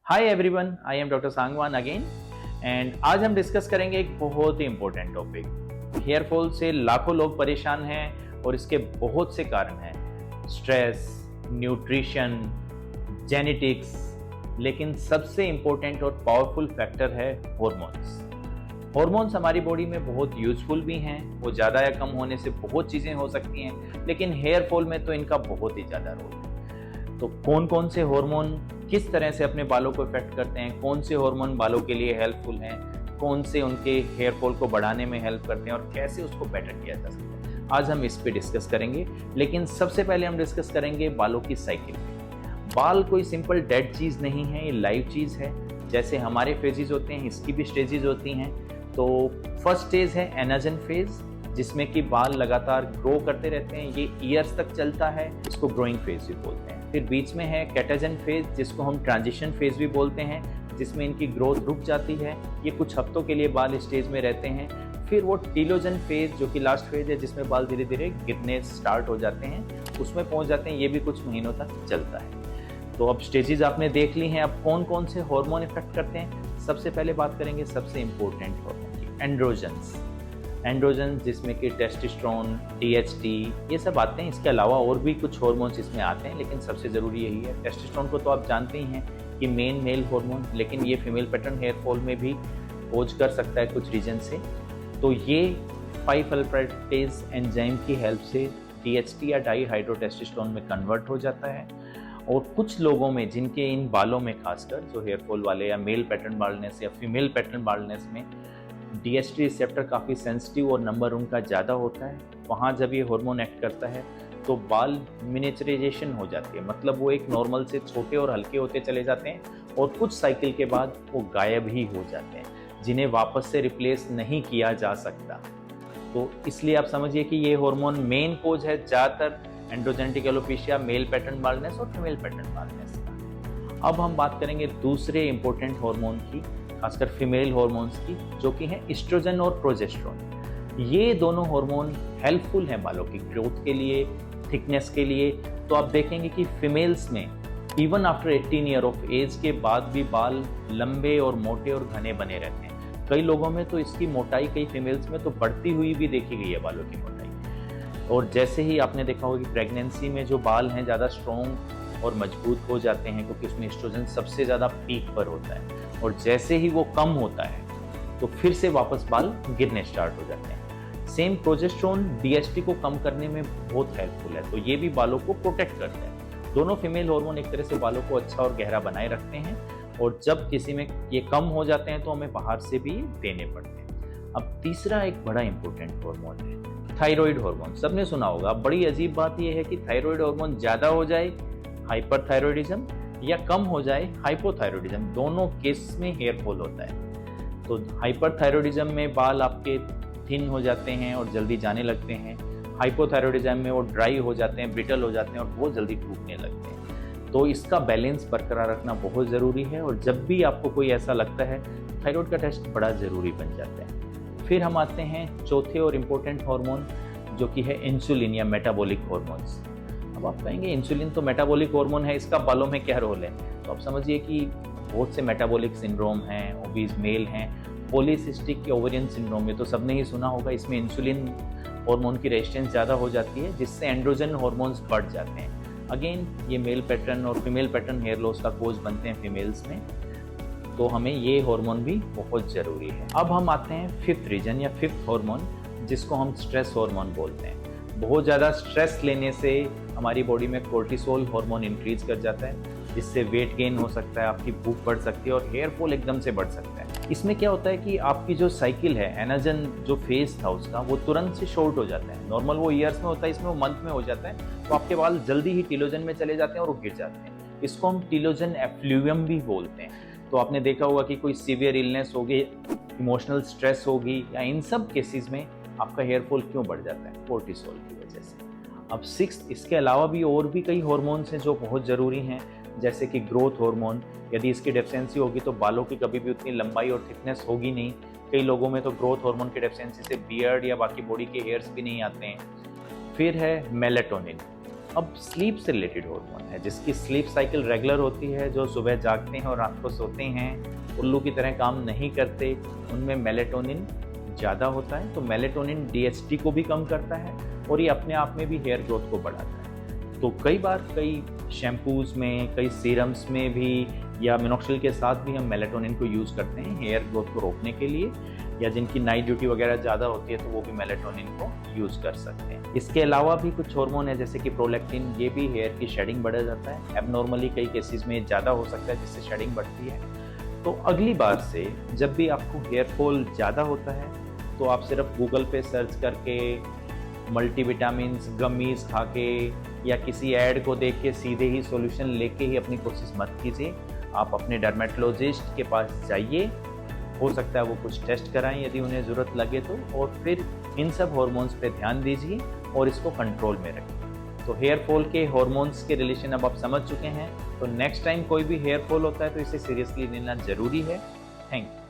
Hi everyone, I am doctor Sangwan again and आज हम discuss करेंगे एक बहुत ही इंपॉर्टेंट टॉपिक। हेयर फॉल से लाखों लोग परेशान हैं और इसके बहुत से कारण हैं। स्ट्रेस, न्यूट्रिशन, जेनेटिक्स, लेकिन सबसे इंपॉर्टेंट और पावरफुल फैक्टर है हॉर्मोन्स। हॉर्मोन्स हमारी बॉडी में बहुत यूजफुल भी हैं। वो ज़्यादा या कम होने से बहुत चीज़ें हो सकती हैं, लेकिन हेयर फॉल में तो इनका बहुत ही ज़्यादा रोल है। तो कौन कौन से हार्मोन किस तरह से अपने बालों को इफेक्ट करते हैं, कौन से हार्मोन बालों के लिए हेल्पफुल हैं, कौन से उनके हेयर फॉल को बढ़ाने में हेल्प करते हैं और कैसे उसको बेटर किया जा सकता है, आज हम इस पे डिस्कस करेंगे। लेकिन सबसे पहले हम डिस्कस करेंगे बालों की साइकिल। बाल कोई सिंपल डेड चीज़ नहीं है, ये लाइव चीज़ है। जैसे हमारे फेजेस होते हैं, इसकी भी स्टेजेस होती हैं। तो फर्स्ट स्टेज है एनाजन फेज, जिसमें कि बाल लगातार ग्रो करते रहते हैं। ये ईयर्स तक चलता है, इसको ग्रोइंग फेज भी बोलते हैं। फिर बीच में है कैटाजन फेज, जिसको हम ट्रांजिशन फेज भी बोलते हैं, जिसमें इनकी ग्रोथ रुक जाती है। ये कुछ हफ्तों के लिए बाल स्टेज में रहते हैं। फिर वो टीलोजन फेज, जो कि लास्ट फेज है, जिसमें बाल धीरे धीरे गिरने स्टार्ट हो जाते हैं, उसमें पहुंच जाते हैं। ये भी कुछ महीनों तक चलता है। तो अब स्टेजेस आपने देख ली हैं। अब कौन कौन से हार्मोन इफेक्ट करते हैं, सबसे पहले बात करेंगे सबसे इंपॉर्टेंट हार्मोन की, एंड्रोजन्स। एंड्रोजन जिसमें कि टेस्टोस्टेरोन, टीएचटी, ये सब आते हैं। इसके अलावा और भी कुछ हार्मोन्स इसमें आते हैं, लेकिन सबसे ज़रूरी यही है। टेस्टोस्टेरोन को तो आप जानते ही हैं कि मेन मेल हार्मोन, लेकिन ये फीमेल पैटर्न हेयर फॉल में भी खोज कर सकता है कुछ रीजन से। तो ये 5-अल्फाटेज एंजाइम की हेल्प से टीएचटी या डाई हाइड्रोटेस्टोस्टेरोन में कन्वर्ट हो जाता है। और कुछ लोगों में, जिनके इन बालों में खासकर जो हेयर फॉल वाले या मेल पैटर्न बाल्डनेस या फीमेल पैटर्न बाल्डनेस में डीएचटी रिसेप्टर काफ़ी सेंसिटिव और नंबर उनका ज़्यादा होता है, वहाँ जब ये हार्मोन एक्ट करता है तो बाल मिनिएचराइजेशन हो जाती है। मतलब वो एक नॉर्मल से छोटे और हल्के होते चले जाते हैं और कुछ साइकिल के बाद वो गायब ही हो जाते हैं, जिन्हें वापस से रिप्लेस नहीं किया जा सकता। तो इसलिए आप समझिए कि ये हार्मोन मेन कोज है ज़्यादातर androgenetic alopecia, male pattern baldness और फीमेल पैटर्न बाल्डनेस का। अब हम बात करेंगे दूसरे इंपॉर्टेंट हार्मोन की, खासकर फीमेल हार्मोन्स की, जो कि हैं एस्ट्रोजन और प्रोजेस्टेरोन। ये दोनों हार्मोन हेल्पफुल हैं बालों की ग्रोथ के लिए, थिकनेस के लिए। तो आप देखेंगे कि फीमेल्स में even after 18 year of age के बाद भी बाल लंबे और मोटे और घने बने रहते हैं। कई लोगों में तो इसकी मोटाई, कई फीमेल्स में तो बढ़ती हुई भी देखी गई है बालों की मोटाई। और जैसे ही आपने देखा होगा कि प्रेगनेंसी में जो बाल हैं ज़्यादा स्ट्रॉन्ग और मजबूत हो जाते हैं, क्योंकि उसमें एस्ट्रोजन सबसे ज़्यादा पीक पर होता है। और जैसे ही वो कम होता है तो फिर से वापस बाल गिरने स्टार्ट हो जाते हैं। सेम प्रोजेस्टेरोन डीएचटी को कम करने में बहुत हेल्पफुल है, तो ये भी बालों को प्रोटेक्ट करता है। दोनों फीमेल हार्मोन एक तरह से बालों को अच्छा और गहरा बनाए रखते हैं, और जब किसी में ये कम हो जाते हैं तो हमें बाहर से भी देने पड़ते हैं। अब तीसरा एक बड़ा इंपॉर्टेंट हार्मोन है थायराइड हार्मोन। सबने सुना होगा। बड़ी अजीब बात यह है कि थायराइड हार्मोन ज़्यादा हो जाए हाइपरथायराइडिज्म, या कम हो जाए हाइपोथायराइडिज्म, दोनों केस में हेयर फॉल होता है। तो हाइपरथायराइडिज्म में बाल आपके थिन हो जाते हैं और जल्दी जाने लगते हैं। हाइपोथायराइडिज्म में वो ड्राई हो जाते हैं, ब्रिटल हो जाते हैं और बहुत जल्दी टूटने लगते हैं। तो इसका बैलेंस बरकरार रखना बहुत ज़रूरी है, और जब भी आपको कोई ऐसा लगता है, थायराइड का टेस्ट बड़ा ज़रूरी बन जाता है। फिर हम आते हैं चौथे और इम्पोर्टेंट हार्मोन, जो कि है इंसुलिन या मेटाबॉलिक हार्मोन्स। अब आप कहेंगे इंसुलिन तो मेटाबॉलिक हार्मोन है, इसका बालों में क्या रोल है? तो आप समझिए कि बहुत से मेटाबॉलिक सिंड्रोम हैं, ओबीज मेल हैं, पॉलीसिस्टिक ओवेरियन सिंड्रोम में तो सबने ही सुना होगा। इसमें इंसुलिन हार्मोन की रेजिस्टेंस ज़्यादा हो जाती है, जिससे एंड्रोजन हार्मोन्स बढ़ जाते हैं। अगेन ये मेल पैटर्न और फीमेल पैटर्न हेयर लॉस का कोज बनते हैं फीमेल्स में, तो हमें ये हार्मोन भी बहुत ज़रूरी है। अब हम आते हैं फिफ्थ रीजन या फिफ्थ हार्मोन, जिसको हम स्ट्रेस हार्मोन बोलते हैं। बहुत ज़्यादा स्ट्रेस लेने से हमारी बॉडी में कोर्टिसोल हार्मोन इंक्रीज कर जाता है, जिससे वेट गेन हो सकता है, आपकी भूख बढ़ सकती है और हेयर फॉल एकदम से बढ़ सकता है। इसमें क्या होता है कि आपकी जो साइकिल है, एनाजन जो फेज था उसका, वो तुरंत से शॉर्ट हो जाता है। नॉर्मल वो ईयर्स में होता है, इसमें वो मंथ में हो जाता है। तो आपके बाल जल्दी ही टीलोजन में चले जाते हैं और वो गिर जाते हैं। इसको हम टीलोजन एफ्लूवियम भी बोलते हैं। तो आपने देखा होगा कि कोई सीवियर इलनेस होगी, इमोशनल स्ट्रेस होगी, या इन सब केसेस में आपका हेयर फॉल क्यों बढ़ जाता है? कोर्टिसोल की वजह से। अब सिक्स्थ, इसके अलावा भी और भी कई हार्मोन्स हैं जो बहुत ज़रूरी हैं, जैसे कि ग्रोथ हार्मोन। यदि इसकी डेफिशिएंसी होगी तो बालों की कभी भी उतनी लंबाई और थिकनेस होगी नहीं। कई लोगों में तो ग्रोथ हार्मोन की डेफिशिएंसी से बियर्ड या बाकी बॉडी के हेयर्स भी नहीं आते हैं। फिर है मेलेटोनिन। अब स्लीप से रिलेटेड हार्मोन है, जिसकी स्लीप साइकिल रेगुलर होती है, जो सुबह जागते हैं और रात को सोते हैं, उल्लू की तरह काम नहीं करते, उनमें मेलेटोनिन ज़्यादा होता है। तो मेलेटोनिन डीएचटी को भी कम करता है और ये अपने आप में भी हेयर ग्रोथ को बढ़ाता है। तो कई बार कई शैम्पूज़ में, कई सीरम्स में भी या मिनॉक्सिल के साथ भी हम मेलेटोनिन को यूज़ करते हैं हेयर ग्रोथ को रोकने के लिए, या जिनकी नाइट ड्यूटी वगैरह ज़्यादा होती है तो वो भी मेलेटोनिन को यूज़ कर सकते हैं। इसके अलावा भी कुछ हार्मोन है जैसे कि प्रोलैक्टिन, ये भी हेयर की शेडिंग बढ़ा जाता है। एबनॉर्मली कई केसेस में ज़्यादा हो सकता है जिससे शेडिंग बढ़ती है। तो अगली बार से जब भी आपको हेयर फॉल ज़्यादा होता है तो आप सिर्फ गूगल पे सर्च करके मल्टीविटामिन्स गमीज़ खा के या किसी ऐड को देख के सीधे ही सॉल्यूशन लेके ही अपनी कोशिश मत कीजिए। आप अपने डर्मेटोलॉजिस्ट के पास जाइए, हो सकता है वो कुछ टेस्ट कराएं यदि उन्हें ज़रूरत लगे तो, और फिर इन सब हार्मोन्स पे ध्यान दीजिए और इसको कंट्रोल में रखिए। तो हेयर फॉल के हार्मोन्स के रिलेशन अब आप समझ चुके हैं। तो नेक्स्ट टाइम कोई भी हेयर फॉल होता है तो इसे सीरियसली लेना ज़रूरी है। Thank you.